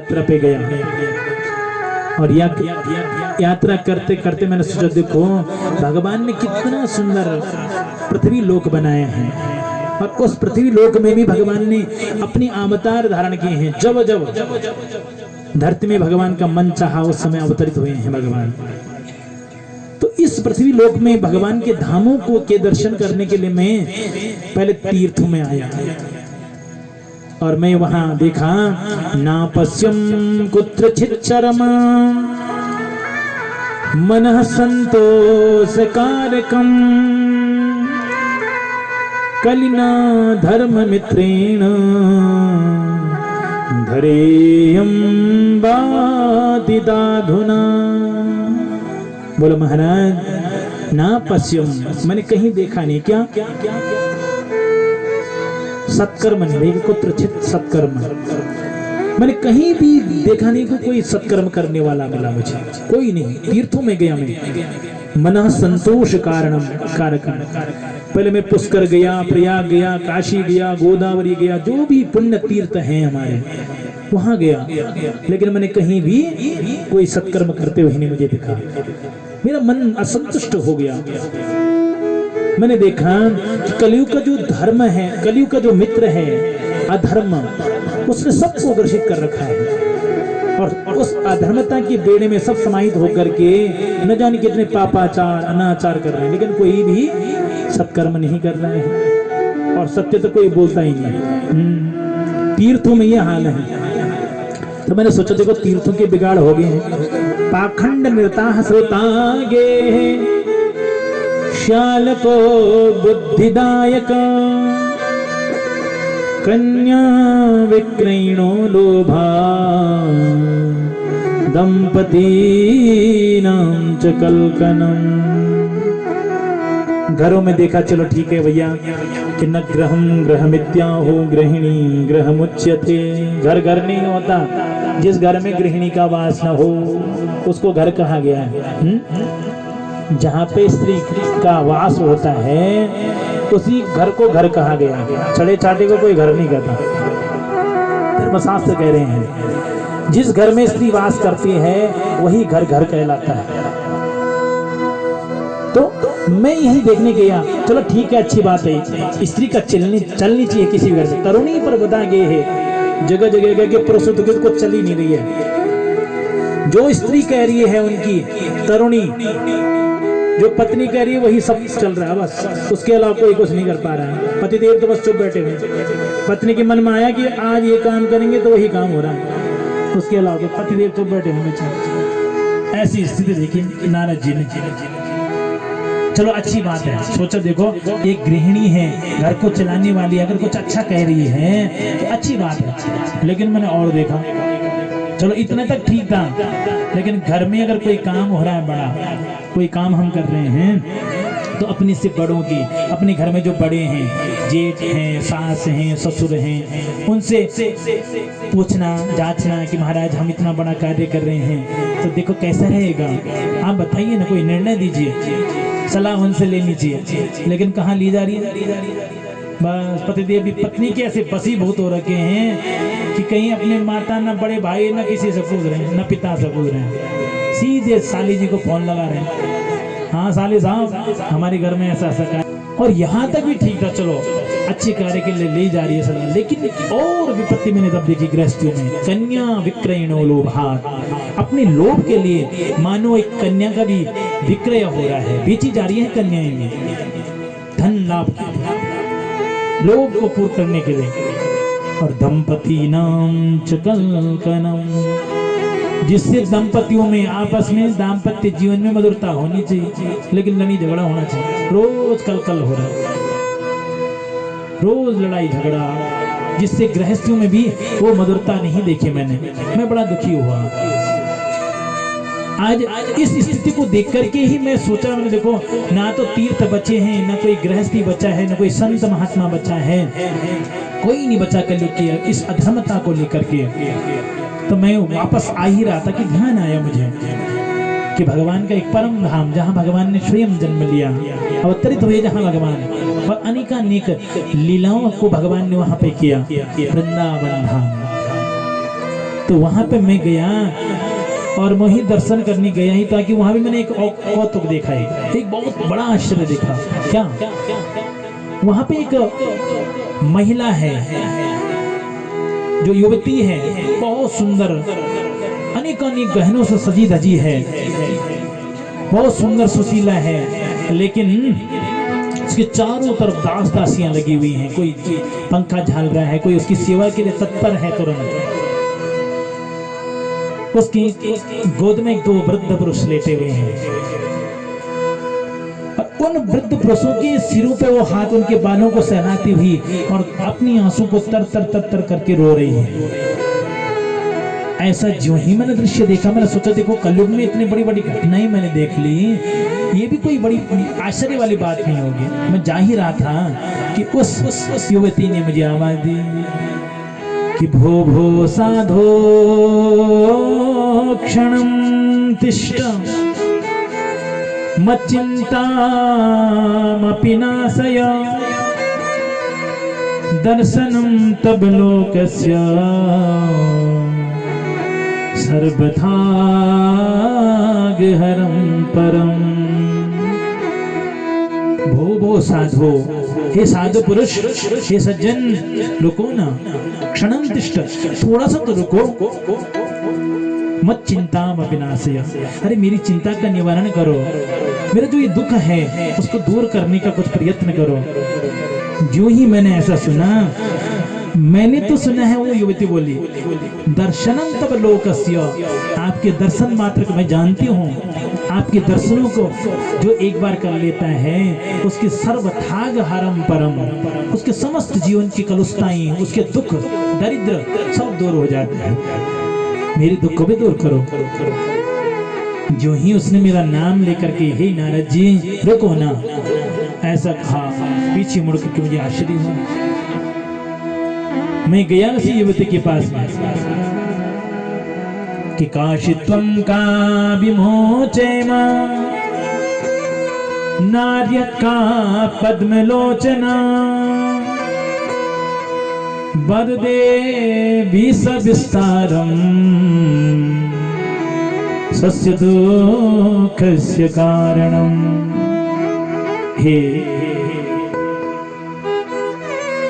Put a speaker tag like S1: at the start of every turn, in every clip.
S1: यात्रा पे गया और यात्रा करते करते मैंने सोचा देखो भगवान ने कितना सुंदर पृथ्वी लोक बनाए हैं और उस पृथ्वी लोक में भी भगवान ने अपनी अवतार धारण किए हैं। जब जब धरती में भगवान का मन चाहा उस समय अवतरित हुए हैं भगवान। तो इस पृथ्वी लोक में भगवान के धामों को के दर्शन करने के लिए मैं पहले तीर्थों में आया और मैं वहां देखा ना पश्यम कुत्रचित् चरमा मनः संतोषकारकम कलिना धर्म मित्रेण धरेयं बाधिदाधुना। बोलो महाराज ना पश्यम मैंने कहीं देखा नहीं। क्या सत्कर्म नहीं, कुत्रचित् सत्कर्म मैंने कहीं भी देखा नहीं कि कोई सत्कर्म करने वाला मिला मुझे, कोई नहीं। तीर्थों में गया मैं, मनः संतोष कारणम कारकम। पहले मैं पुष्कर गया, प्रयाग गया, काशी गया, गोदावरी गया, जो भी पुण्य तीर्थ हैं हमारे वहां गया, लेकिन मैंने कहीं भी कोई सत्कर्म करते हुए नहीं मुझे दिखा। मेरा मन असंतुष्ट हो गया। मैंने देखा कलयुग का जो धर्म है, कलयुग का जो मित्र है अधर्म, उसने सबको ग्रसित कर रखा है और उस अधर्मता की बेड़े में सब समाहित होकर के न जाने कितने पापाचार अनाचार कर रहे हैं, लेकिन कोई भी सत्कर्म नहीं कर रहे हैं और सत्य तो कोई बोलता ही नहीं। तीर्थों में ये हाल है। तो मैंने सोचा देखो तीर्थों के बिगाड़ हो गए हैं। पाखंड नृता श्रोतागे श्याल को बुद्धिदायक कन्या विक्रयणो लोभा दंपतीनां च कल्कनम। घरों में देखा चलो ठीक है भैया कि न ग्रहम ग्रहमित्याहो गृहिणी ग्रहमुच्यते। घर घर नहीं होता। जिस घर में गृहिणी का वास न हो उसको घर कहा गया है। जहाँ पे स्त्री का वास होता है उसी घर को घर कहा गया है। छड़े चाटे को कोई घर नहीं कहता। धर्मशास्त्र कह रहे हैं जिस घर में स्त्री वास करती है वही घर घर कहलाता है। तो मैं यही देखने गया, चलो ठीक है अच्छी बात है, स्त्री का चलनी चाहिए किसी घर से। तरुणी पर बता गए है जगह जगह के पुरुष को चल ही नहीं रही है। जो स्त्री कह रही है उनकी तरुणी, जो पत्नी कह रही है वही सब चल रहा है बस, उसके अलावा कोई कुछ नहीं कर पा रहा है। पतिदेव तो बस चुप बैठे हुए। पत्नी के मन में आया कि आज ये काम करेंगे तो वही काम हो रहा है, उसके अलावा तो पतिदेव चुप बैठे होंगे। ऐसी स्थिति देखी नारद जी ने। चलो अच्छी बात है, सोचो देखो एक गृहिणी है घर को चलाने वाली, अगर कुछ अच्छा कह रही है तो अच्छी बात है। लेकिन मैंने और देखा, चलो इतना तक ठीक था, लेकिन घर में अगर कोई काम हो रहा है बड़ा, कोई काम हम कर रहे हैं तो अपने से बड़ों की, अपने घर में जो बड़े हैं, जेठ हैं, सास हैं, ससुर हैं, उनसे पूछना जांचना कि महाराज हम इतना बड़ा कार्य कर रहे हैं तो देखो कैसा रहेगा, आप बताइए ना, कोई निर्णय दीजिए, सलाह उनसे लेनी चाहिए। लेकिन कहाँ ली जा रही है, बस पतिदेव भी पत्नी के ऐसे बसीभूत हो रखे हैं कि कहीं अपने माता न बड़े भाई न किसी से पूछ रहे हैं, न पिता से पूछ रहे हैं, सीधे साली जी को फोन लगा रहे हैं, हाँ साली साहब हमारे घर में ऐसा ऐसा कार्य। और यहाँ तक भी ठीक था, चलो अच्छे कार्य के लिए ले जा रही है सलाह। लेकिन और विपत्ति मैंने तब देखी गृहस्थियों में, कन्या विक्रयणो लोभात्। अपने लोभ के लिए मानो एक कन्या का भी विक्रय हो रहा है, बेची जा रही है कन्याएं में धन लाभ, लोभ को पूर्ण करने के लिए। और दंपतीनां च कल्कनम, जिससे दंपतियों में आपस में दाम्पत्य जीवन में मधुरता होनी चाहिए, लेकिन लड़ी झगड़ा होना चाहिए। रोज कल हो रहा है, रोज लड़ाई झगड़ा, जिससे गृहस्थियों में भी वो मधुरता नहीं देखी मैंने। मैं बड़ा दुखी हुआ आज इस स्थिति को देख करके ही मैं सोचा, मैंने देखो ना तो तीर्थ बचे हैं, ना कोई गृहस्थी बचा है, ना कोई संत महात्मा बचा है, कोई नहीं बचा कर लेके इस अधर्मता को लेकर के। तो मैं वापस आ ही रहा था कि ध्यान आया मुझे कि भगवान का एक परम धाम, जहाँ भगवान ने स्वयं जन्म लिया, अवतरित हुए जहाँ भगवान, और अनेकानेक लीलाओं को भगवान ने वहां पे किया, वृंदावन धाम। तो वहां पे मैं गया और वही दर्शन करने गया ही, ताकि वहां भी मैंने एक कौतुक देखा है, एक बहुत बड़ा आश्चर्य देखा। क्या? वहां पे एक महिला है, जो युवती है, बहुत सुंदर, अनेक अनेक गहनों से सजी धजी है, बहुत सुंदर सुशीला है, लेकिन उसके चारों तरफ दास दासियां लगी हुई हैं। कोई पंखा झाल रहा है, कोई उसकी सेवा के लिए तत्पर है तुरंत। उसकी गोद में 2 वृद्ध पुरुष लेटे हुए हैं, और उन वृद्ध पुरुषों के सिरों पे वो हाथ उनके बालों को सहलाती हुई और अपनी आंसू को तर तर तर तर करके रो रही है। ऐसा जो ही मैंने दृश्य देखा, मैंने सोचा देखो कलयुग में इतनी बड़ी बड़ी घटनाएं मैंने देख ली, ये भी कोई बड़ी आश्चर्य वाली बात नहीं होगी। मैं जा ही रहा था कि उस युवती ने मुझे आवाज दी कि भो भो साधो क्षणं तिष्ठ मच्चिंतामपि नाशय दर्शनं तब लोकस्य सर्वथा गहरं परम। भो भो साधो, हे साधु पुरुष, हे सज्जन रुको ना, क्षणं तिष्ठ, थोड़ा सा तो रुको, मत चिंता विनाशय, अरे मेरी चिंता का निवारण करो, मेरा जो ये दुख है उसको दूर करने का कुछ प्रयत्न करो। जो ही मैंने ऐसा सुना, मैंने तो सुना है, वो युवती बोली दर्शनम तब लोकस्य, आपके दर्शन मात्र को मैं जानती हूँ, आपके दर्शनों को जो एक बार कर लेता है उसके सर्वथाग हरम परम, उसके समस्त जीवन की कलुषताएं, उसके दुख दरिद्र सब दूर हो जाते हैं। मेरे दुख को भी दूर करो। जो ही उसने मेरा नाम लेकर के हे नारद जी रुको ना ऐसा कहा, पीछे मुड़ के मुझे आश्चर्य हुआ। मैं गया उसी युवती के पास में कि काशित्वं का विमोचेमा नार्य का पद्मलोचना बददे विष विस्तारम सस्य दुःखस्य कारणम। हे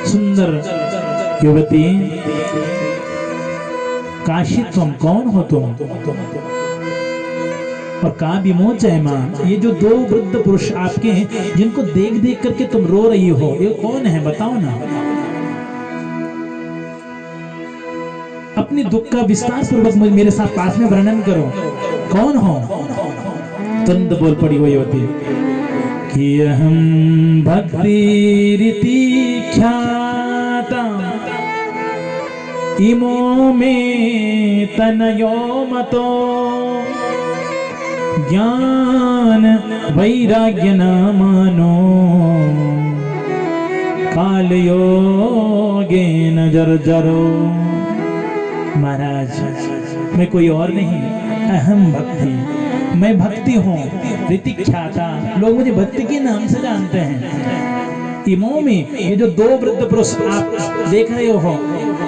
S1: सुंदर युवती, काशी तुम कौन हो तुम, और का विमोचय मां, ये जो 2 वृद्ध पुरुष आपके हैं जिनको देख देख करके तुम रो रही हो, ये कौन है बताओ ना। अपनी दुख का विस्तार पूर्वक मेरे साथ पास में वर्णन करो, कौन हो। तुरंत बोल पड़ी वो युवती कि अहम भक्ति रीति ख्याता इमो में तनयो मतो ज्ञान वैराग्य नामानो काल योगेन जर्जरो। महाराज मैं कोई और नहीं, अहम भक्ति, मैं भक्ति हूँ, रीति ख्याता, लोग मुझे भक्ति के नाम से जानते हैं। इमो में ये जो 2 वृद्ध पुरुष आप देख रहे हो,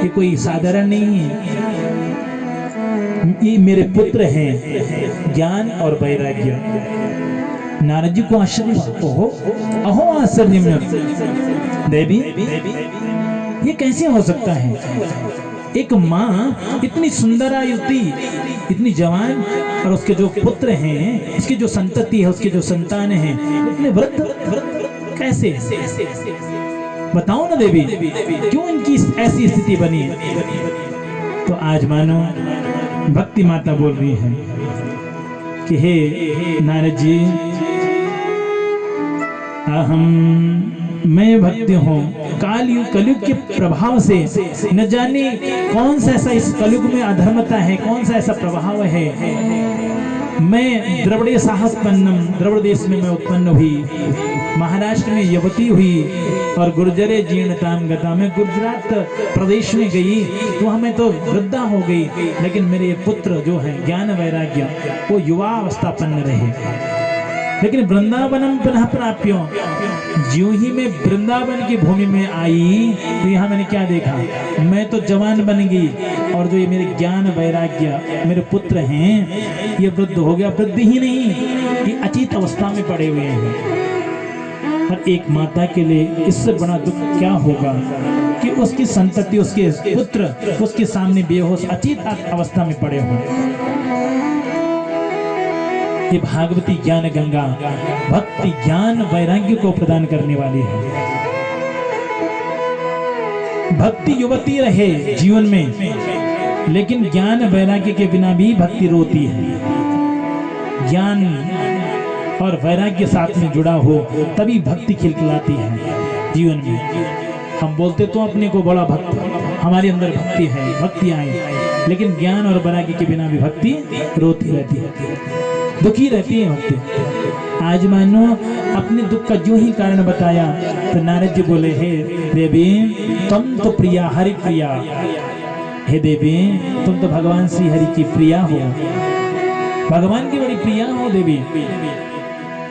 S1: ये कोई साधारण नहीं है, ये मेरे पुत्र हैं, ज्ञान और वैराग्य। नारद जी को आश्चर्य, ओहो अहो आश्चर्य में देवी, ये कैसे हो सकता है। एक माँ इतनी सुंदर युवती, इतनी जवान, और उसके जो पुत्र हैं, उसकी जो संतति है, उसके जो संतान हैं, इतने वृद्ध कैसे। बताओ ना देवी, क्यों इनकी ऐसी स्थिति बनी। तो आज मानो भक्ति माता बोल रही है कि हे नारद जी, अहम मैं भक्ति हूँ, कलयुग के प्रभाव से न जाने कौन सा ऐसा इस कलयुग में अधर्मता है, कौन सा ऐसा प्रभाव है। मैं द्रविड़ साहसपन्नम, द्रविड़ देश में मैं उत्पन्न हुई, महाराष्ट्र में युवती हुई, और गुर्जरे जीर्णताम गता, मैं गुजरात प्रदेश में गई तो हमें तो वृद्धा हो गई, लेकिन मेरे पुत्र जो है ज्ञान वैराग्य वो युवा अवस्थापन्न रहे। लेकिन वृंदावनम पुनः प्राप्यो, ज्यों ही मैं वृंदावन की भूमि में आई तो यहाँ मैंने क्या देखा, मैं तो जवान बन गई और जो ये मेरे ज्ञान वैराग्य मेरे पुत्र हैं ये वृद्ध हो गया। वृद्ध ही नहीं, ये अचेत अवस्था में पड़े हुए हैं। और एक माता के लिए इससे बड़ा दुख क्या होगा कि उसकी संतति, उसके पुत्र उसके सामने बेहोश अचेत अवस्था में पड़े हुए। ये भागवती ज्ञान गंगा भक्ति ज्ञान वैराग्य को प्रदान करने वाली है। भक्ति युवती रहे जीवन में, लेकिन ज्ञान वैराग्य के बिना भी भक्ति रोती है। ज्ञान और वैराग्य साथ में जुड़ा हो तभी भक्ति खिलखिलाती है जीवन में। हम बोलते तो अपने को बड़ा भक्त, हमारे अंदर भक्ति है, भक्ति आए, लेकिन ज्ञान और वैराग्य के बिना भी भक्ति रोती रहती है, दुखी रहती है भक्ति। आज मानो अपने दुख का जो ही कारण बताया तो नारद जी बोले, हे देवी तुम तो प्रिया हरि प्रिया, हे देवी तुम तो भगवान श्री हरि की प्रिया हो, भगवान की बड़ी प्रिया हो देवी।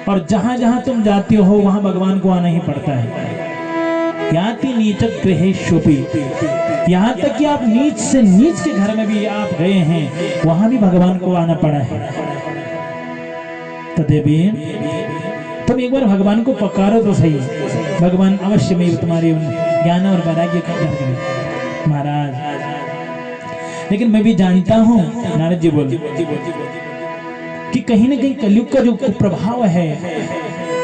S1: और जहां जहां तुम जाती हो वहां भगवान को आना ही पड़ता है। याति नीच गृहेषु, यहाँ तक कि आप नीच से नीच के घर में भी आप गए हैं, वहां भी भगवान को आना पड़ा है। तो देवी तुम एक बार भगवान को पुकारो तो सही, भगवान अवश्य में तुम्हारे ज्ञान और वैराग्य का उद्धार करें महाराज। लेकिन मैं भी जानता हूँ, नारद जी बोले, कि कहीं न कहीं कलयुग का जो प्रभाव है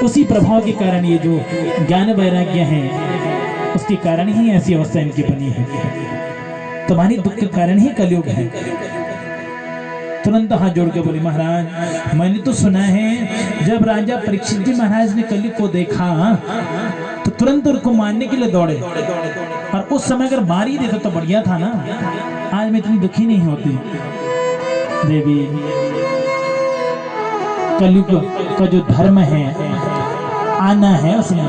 S1: उसी प्रभाव के कारण ये जो ज्ञान वैराग्य है उसके कारण ही ऐसी अवस्था इनकी बनी है। तुम्हारी दुख के कारण ही कलयुग है। तुरंत हाथ जोड़ के बोली, महाराज मैंने तो सुना है जब राजा परीक्षित जी महाराज ने कलयुग को देखा तो तुरंत उनको मारने के लिए दौड़े, और उस समय अगर मार ही देता तो बढ़िया था ना, आज मैं इतनी दुखी नहीं होती। देवी कलयुग का जो धर्म है आना है उसमें,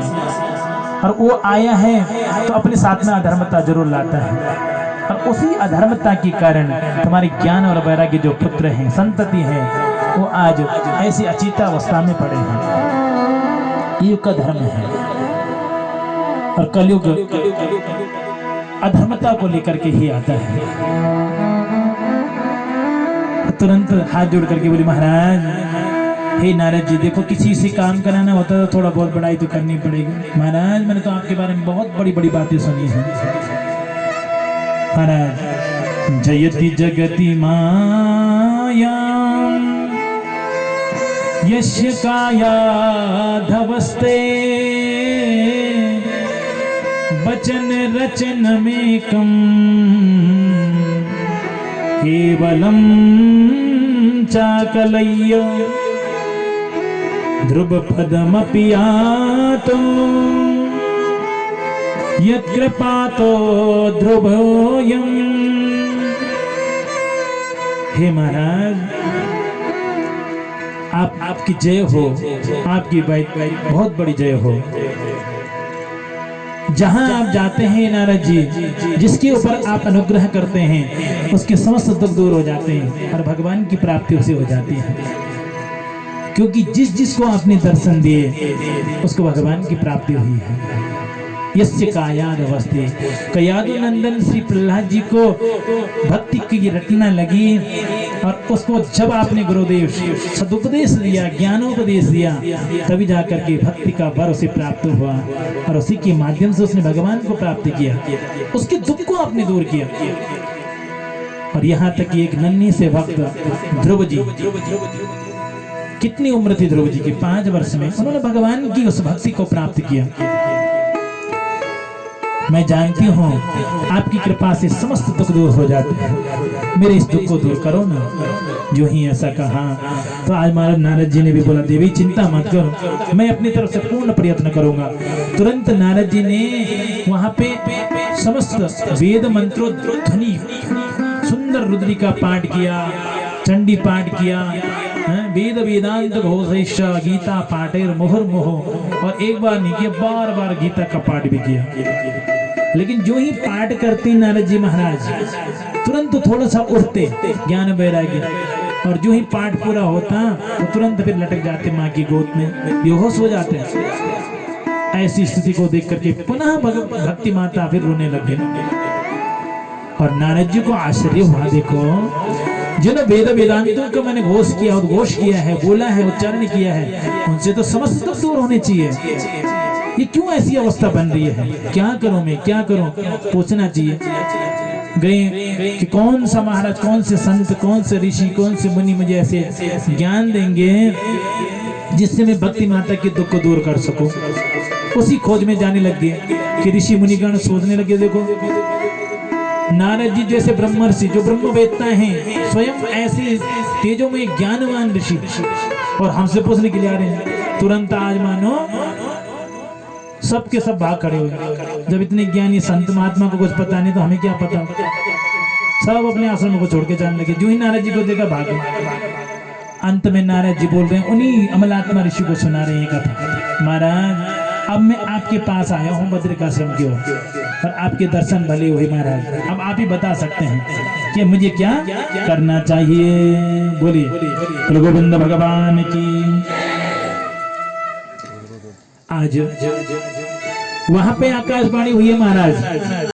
S1: और वो आया है तो अपने साथ में अधर्मता जरूर लाता है, और उसी अधर्मता के कारण तुम्हारे ज्ञान और वैराग्य जो पुत्र हैं, संतति है, वो आज ऐसी अचेत अवस्था में पड़े हैं। युग का धर्म है और कलयुग अधर्मता को लेकर के ही आता है। तुरंत हाथ जोड़ करके बोली, महाराज हे नारद जी देखो, किसी से काम कराना होता तो थोड़ा बहुत बड़ाई तो करनी पड़ेगी। महाराज मैंने तो आपके बारे में बहुत बड़ी बड़ी बातें सुनी है। महाराज जयति जगति माया यस्य काया धवस्ते वचन रचन में कम केवलम चाकलय्य ध्रुव पदमपि यातो यत्कृपातो ध्रुवोऽयम्। हे महाराज आपकी जय हो, आपकी बहुत बड़ी जय हो। जहां आप जाते हैं नारद जी, जिसके ऊपर आप अनुग्रह करते हैं उसके समस्त दुख दूर हो जाते हैं और भगवान की प्राप्ति उसे हो जाती है, क्योंकि जिसको आपने दर्शन दिए उसको भगवान की प्राप्ति हुई है। यस्य कायाद अवस्थे, कयादु नंदन श्री प्रहलाद जी को भक्ति की रटना लगी, और उसको जब आपने गुरुदेव सदुपदेश दिया, ज्ञानोपदेश दिया, तभी जाकर के भक्ति का वर उसे प्राप्त हुआ, और उसी के माध्यम से उसने भगवान को प्राप्त किया, उसके दुख को आपने दूर किया। और यहाँ तक कि एक नन्ही से भक्त ध्रुव जी, कितनी उम्र थी ध्रुव जी की, 5 वर्ष में उन्होंने भगवान की उस भक्ति को प्राप्त किया। मैं जानती हूँ आपकी कृपा से समस्त दुख दूर हो जाते हैं, मेरे इस दुख को दूर करो ना। जो ही ऐसा कहा तो आज महाराज नारद जी ने भी बोला, देवी चिंता मत करो, मैं अपनी तरफ से पूर्ण प्रयत्न करूंगा। तुरंत नारद जी ने वहां पे समस्त वेद मंत्रों ध्वनि सुंदर रुद्री का पाठ किया, चंडी पाठ किया, वेद वेदांत घोषैश्च गीता पाठेर मुहुर्मुहु, और एक बार नहीं किया, बार बार गीता का पाठ भी किया। लेकिन जो ही पाठ करते नारद जी महाराज तुरंत थोड़ा सा उठते ज्ञान वैराग्य, और जो ही पाठ पूरा होता तो तुरंत फिर लटक जाते माँ की गोद में, बेहोश हो जाते हैं। ऐसी स्थिति को देख करके पुनः भक्ति माता फिर रोने लगे। और नारद जी को आश्चर्य हुआ, देखो जिन वेद वेदांतों को मैंने उद्घोष किया है, बोला है, उच्चारण किया है, उनसे तो समस्त दुख दूर होने चाहिए। ये क्यों ऐसी अवस्था बन रही है? क्या करूं मैं, क्या करूं? पूछना चाहिए। गए कि कौन सा महाराज, कौन से संत, कौन से ऋषि, कौन से मुनि मुझे ऐसे ज्ञान देंगे जिससे मैं भक्ति माता के दुख को दूर कर सकूं। उसी खोज में जाने लग गए कि ऋषि मुनिगण सोचने लगे, देखो नारद जी जैसे ब्रह्मर्षि जो ब्रह्मवेत्ता हैं, स्वयं ऐसे तेजों में ज्ञानवान ऋषि, और हमसे पूछने के लिए आ रहे हैं। तुरंत आज मानो सबके सब भाग खड़े हुए। जब इतने ज्ञानी संत महात्मा को कुछ पता नहीं तो हमें क्या पता। सब अपने आश्रम को छोड़ के जाने लगे। जो ही नारद जी को देखा भागे। अंत में नारद जी बोल रहे हैं, उन्हीं अमलात्मा ऋषि को सुना रहे हैं कथा, महाराज अब मैं आपके पास आया हूँ बद्रिकाश्रम की ओर, और आपके दर्शन भले हुए महाराज। अब आप ही बता सकते हैं कि मुझे क्या करना चाहिए। बोलिए गोविंद भगवान की। आज वहां पे आकाशवाणी हुई है महाराज।